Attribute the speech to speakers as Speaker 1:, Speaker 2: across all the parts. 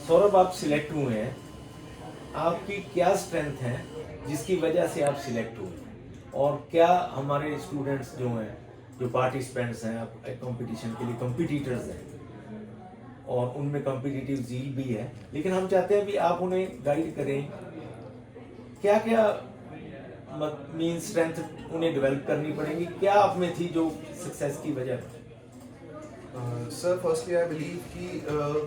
Speaker 1: सौरभ, आप सिलेक्ट हुए हैं, आपकी क्या स्ट्रेंथ है जिसकी वजह से आप सिलेक्ट हुए, और क्या हमारे स्टूडेंट्स जो हैं, जो पार्टिसिपेंट्स हैं, आप कंपटीशन के लिए कंपटीटर्स हैं और उनमें कॉम्पिटिटिव ज़ील भी है, लेकिन हम चाहते हैं कि आप उन्हें गाइड करें, क्या क्या मीन स्ट्रेंथ उन्हें डेवलप करनी पड़ेगी, क्या आप में थी जो सक्सेस की वजह है?
Speaker 2: Sir, firstly, I believe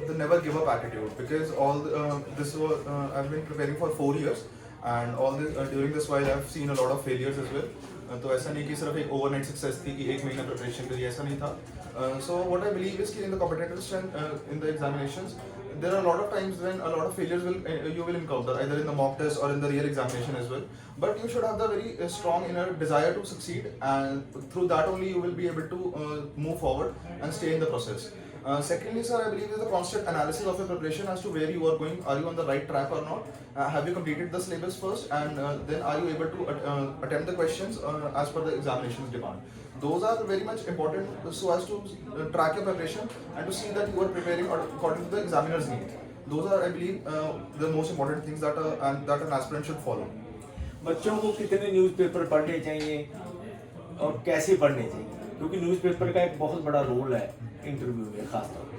Speaker 2: the never give up attitude, because all this was I've been preparing for 4 years, and all this during this while I've seen a lot of failures as well. तो ऐसा नहीं कि सिर्फ एक overnight success थी कि एक महीना प्रिपरेशन करी, ऐसा नहीं था. So what I believe is कि in the competitive strength in the examinations, there are a lot of times when a lot of failures you will encounter, either in the mock test or in the real examination as well. But you should have the very strong inner desire to succeed, and through that only you will be able to move forward and stay in the process. Secondly, sir, I believe is the constant analysis of your preparation as to where you are going. Are you on the right track or not? Have you completed the syllabus first, and then are you able to attempt the questions as per the examinations demand? Those are very much important so as to track your preparation and to see that you are preparing according to the examiner's need. Those are, I believe, the most important things that an aspirant should follow.
Speaker 1: बच्चों को कितने newspaper पढ़ने चाहिए और कैसे पढ़ने चाहिए, क्योंकि न्यूज़पेपर का एक बहुत बड़ा रोल है इंटरव्यू में खासतौर पर?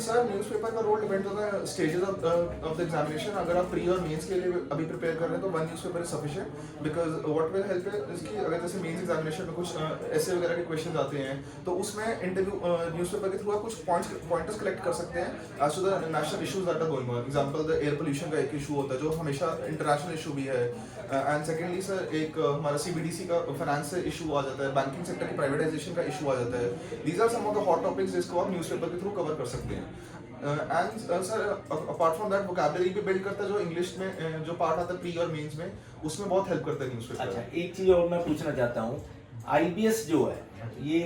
Speaker 2: सर, न्यूज़पेपर का रोल डिपेंड होता है स्टेजेस ऑफ द एग्जामिनेशन. अगर आप प्री और मेंस के लिए अभी प्रिपेयर कर रहे हैं तो one newspaper is sufficient, because what will help is कि अगर जैसे मेंस एग्जामिनेशन में कुछ ऐसे वगैरह के क्वेश्चंस आते हैं तो उसमें इंटरव्यू न्यूज़पेपर के थ्रू आप कुछ पॉइंटर्स कलेक्ट कर सकते हैं as to the national issues that are going on. Example, the air pollution का एक इशू होता है जो हमेशा इंटरनेशनल इशू भी है. एंड सेकेंडली सर, एक हमारा CBDC का फाइनेंस से इशू आ जाता है, बैंकिंग सेक्टर की प्राइवेटाइजेशन का इशू आ जाता है. These are some of the hot topics जिसको आप न्यूज़पेपर के थ्रू कवर कर सकते हैं. And sir, apart from that vocabulary भी बिल्ड करता है, जो इंग्लिश में जो पार्ट आता है प्री और मेंस में, उसमें बहुत हेल्प करता है न्यूज़पेपर.
Speaker 1: अच्छा, एक चीज़ और मैं पूछना चाहता हूँ, IBS जो है ये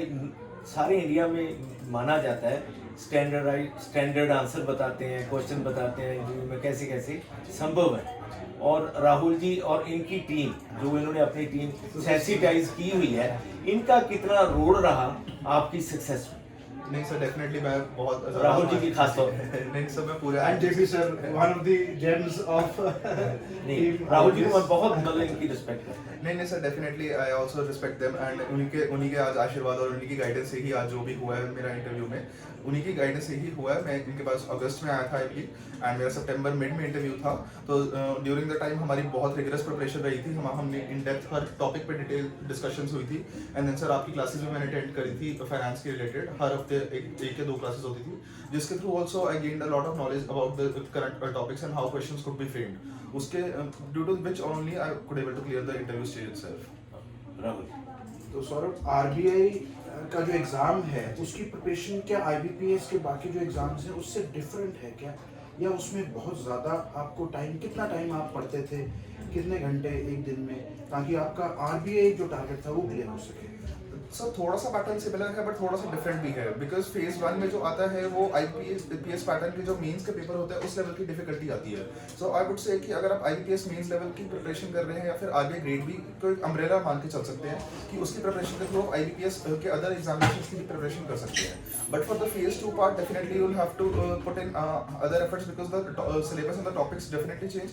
Speaker 1: सारे इंडिया में माना जाता है स्टैंडर्ड आंसर बताते हैं, क्वेश्चन बताते हैं जो में कैसे कैसे संभव है, और राहुल जी और इनकी टीम जो इन्होंने अपनी टीम सेंसिटाइज की हुई है, इनका कितना रोल रहा आपकी सक्सेस में?
Speaker 2: नहीं सर, डेफिनेटली मैं बहुत
Speaker 1: राहुल जी की खास तौर
Speaker 2: नहीं सर, मैं पूरा
Speaker 3: and JP sir, one of the James of
Speaker 1: नहीं, राहुल जी को मैं बहुत मतलब इनकी रिस्पेक्ट करता हूं.
Speaker 2: नहीं sir, definitely I also respect them, and उन्हीं के आज आशीर्वाद और उन्हीं की गाइडेंस से ही आज जो भी हुआ है मेरा इंटरव्यू में, उन्हीं की गाइडेंस से ही हुआ है. मैं इनके पास अगस्त में आया था आई एंड मेरा सितंबर मिड में इंटरव्यू था. तो ड्यूरिंग द टाइम हमारी बहुत रिगरस प्रिपरेशन रही थी. हमने इन डेप्थ हर टॉपिक पे डिटेल डिस्कशंस हुई थी. एंड देन सर, आपकी क्लासेस भी मैंने अटेंड करी थी फाइनेंस के रिलेटेड. हर हफ्ते एक या दो क्लासेस होती थी, जिसके through also I gained a lot of knowledge about the current topics and how questions could be framed. उसके due to which only I could able to clear the interview stage itself.
Speaker 1: Rahul,
Speaker 3: तो Saurabh, RBI का जो exam है उसकी preparation क्या IBPS के बाकी जो एग्ज़ाम्स हैं उससे डिफरेंट है क्या, या उसमें बहुत ज़्यादा आपको कितना टाइम आप पढ़ते थे, कितने घंटे एक दिन में, ताकि आपका RBI जो टारगेट था वो क्लियर हो सके?
Speaker 2: सर, थोड़ा सा पैटर्न सिमिलर है बट थोड़ा सा डिफरेंट भी है, बिकॉज फेज 1 में जो आता है वो IBPS पैटर्न के जो मेंस के पेपर होते हैं उस लेवल की डिफिकल्टी आती है. सो आई वुड से कि अगर आप IBPS मेंस लेवल की प्रिपरेशन कर रहे हैं या फिर RBI ग्रेड बी को एक अम्ब्रेला मान के चल सकते हैं कि उसकी प्रिपरेशन के थ्रू आप IBPS के अदर एग्जामिनेशंस की भी प्रिपरेशन कर सकते हैं. But for the phase 2 part definitely you will have to put in other efforts, because the syllabus and the topics definitely change.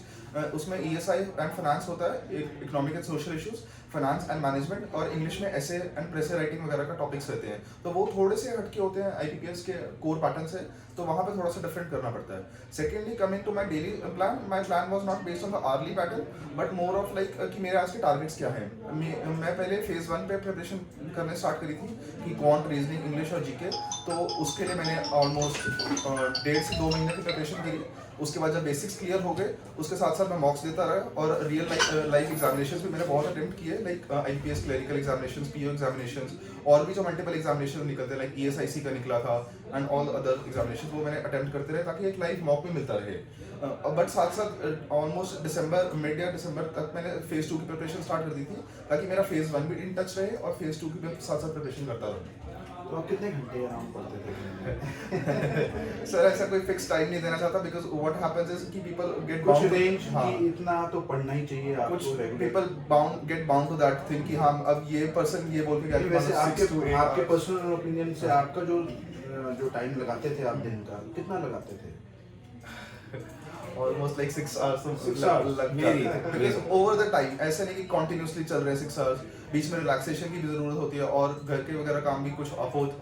Speaker 2: उसमें ESI एंड फाइनेंस होता है, economic and social issues, finance and management, और English में ऐसे and press writing वगैरह का topics रहते हैं. तो वो थोड़े से हटके होते हैं IBPS के कोर पैटर्न से, तो वहाँ पे थोड़ा सा डिफरेंट करना पड़ता है. Secondly, coming to my daily plan, my plan was not based on the early pattern but more of like कि मेरे आज के टारगेट्स क्या हैं. मैं पहले फेज 1 पे प्रिपरेशन करने स्टार्ट करी थी कि क्वांट, रीजनिंग, इंग्लिश और GK. तो उसके लिए मैंने ऑलमोस्ट 1.5 से 2 महीने की प्रिपरेशन करी. उसके बाद जब बेसिक्स क्लियर हो गए, उसके साथ साथ मैं मॉक्स देता रहा, और रियल लाइफ एग्जामिनेशंस भी मैंने बहुत अटेम्प्ट किए, like IBPS clerical examinations, PO examinations, और भी जो मल्टीपल एग्जामिनेशन निकलते हैं लाइक ESIC का निकला था एंड ऑल अदर एग्जामिनेशन, वो मैंने अटेम्प्ट करते रहे ताकि एक लाइव मॉक भी मिलता रहे. बट साथ साथ ऑलमोस्ट मिड या दिसंबर तक मैंने फेज 2 की प्रिपरेशन स्टार्ट कर दी थी ताकि मेरा फेज 1 भी इन टच रहे और फेज 2 की भी साथ साथ प्रिपरेशन करता रहा.
Speaker 3: तो आप कितने घंटे आराम पढ़ते थे?
Speaker 2: सर, ऐसा कोई फिक्स टाइम नहीं देना चाहता, बिकॉज व्हाट हैपेंस इज कि पीपल गेट
Speaker 3: कुछ रेंज कि इतना तो पढ़ना ही चाहिए आपको.
Speaker 2: कुछ people get bound to that thing कि हाँ, अब ये पर्सन ये बोल के
Speaker 3: वैसे आपके पर्सनल ओपिनियन से आपका जो टाइम लगाते थे आप दिन का, कितना लगाते थे?
Speaker 2: ऑलमोस्ट लाइक 6 आवर्स तो
Speaker 3: 6 hours,
Speaker 2: लग
Speaker 1: मेरी-
Speaker 2: जाता है बिकॉज ओवर द टाइम ऐसा नहीं कि कंटिन्यूसली चल रहे हैं 6 आवर्स, बीच में रिलैक्सेशन की भी जरूरत होती है और घर के वगैरह काम भी कुछ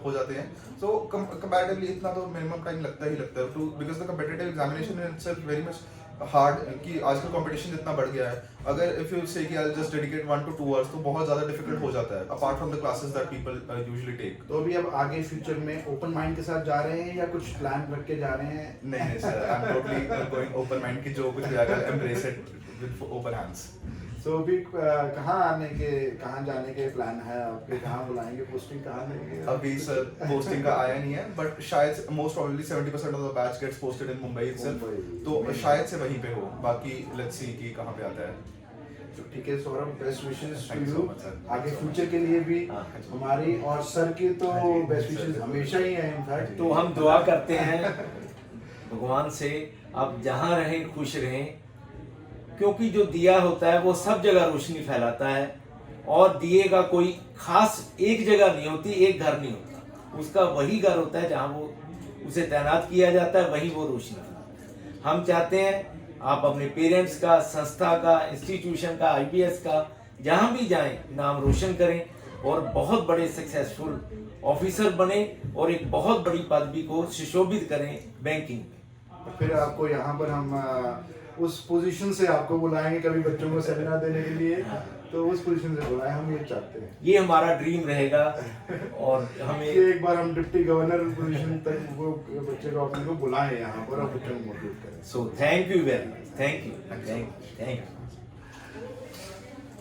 Speaker 2: हो जाते हैं, सो कंपैरेटिवली इतना तो मिनिमम टाइम लगता ही लगता है too, because the competitive examination in itself very much hard, कि आजकल कंपटीशन इतना बढ़ गया है, अगर इफ यू से कि I just dedicate 1 to 2 hours तो बहुत ज्यादा डिफिकल्ट हो जाता है apart from the classes that people usually take.
Speaker 3: तो अभी अब आगे फ्यूचर में ओपन माइंड के साथ जा रहे हैं या कुछ प्लान रख के जा रहे हैं?
Speaker 2: नहीं sir, I am totally going open mind की जो कुछ भी आएगा embrace it with open hands.
Speaker 3: So अभी कहाँ जाने के प्लान है आपके? कहाँ बुलाएंगे? पोस्टिंग कहाँ देंगे?
Speaker 2: अभी सर पोस्टिंग का आया नहीं है, बट शायद most probably 70% of the batch gets posted in Mumbai itself, तो शायद से वहीं पे हो, बाकी लेट्स सी कि कहाँ पे आता है।
Speaker 3: तो ठीक है Saurabh, best wishes
Speaker 2: Thank
Speaker 3: to
Speaker 2: you
Speaker 3: you
Speaker 2: so much, sir.
Speaker 3: आगे
Speaker 2: Thank you so
Speaker 3: future
Speaker 2: much.
Speaker 3: के लिए भी
Speaker 1: हाँ,
Speaker 3: हमारी और सर की तो
Speaker 2: हाँ जी,
Speaker 3: बेस्ट
Speaker 2: sir.
Speaker 3: विशेस हमेशा ही है इनफैक्ट।
Speaker 1: तो हम दुआ करते हैं भगवान से आप जहाँ रहें खुश रहें, क्योंकि जो दिया होता है वो सब जगह रोशनी फैलाता है, और दिए का कोई खास एक जगह नहीं होती, एक घर नहीं होता, उसका वही घर होता है जहाँ वो उसे तैनात किया जाता है, वहीं वो रोशनी फैलाता है। हम चाहते हैं आप अपने पेरेंट्स का, संस्था का, इंस्टीट्यूशन का, आईपीएस का, जहाँ भी जाएं नाम रोशन करें और बहुत बड़े सक्सेसफुल ऑफिसर बने और एक बहुत बड़ी पदवी को सुशोभित करें बैंकिंग में।
Speaker 3: फिर आपको यहाँ पर हम उस पोजीशन से आपको बुलाएंगे कभी बच्चों को सेमिनार देने के लिए, तो उस पोजीशन से बुलाएं, हम ये चाहते हैं
Speaker 1: ये हमारा ड्रीम रहेगा, और हमें
Speaker 3: कि एक बार हम डिप्टी गवर्नर पोजीशन तक वो बच्चे को अपने को बुलाएं यहाँ पर और बच्चों को मोटिवेट करें।
Speaker 1: So thank you very much, thank you.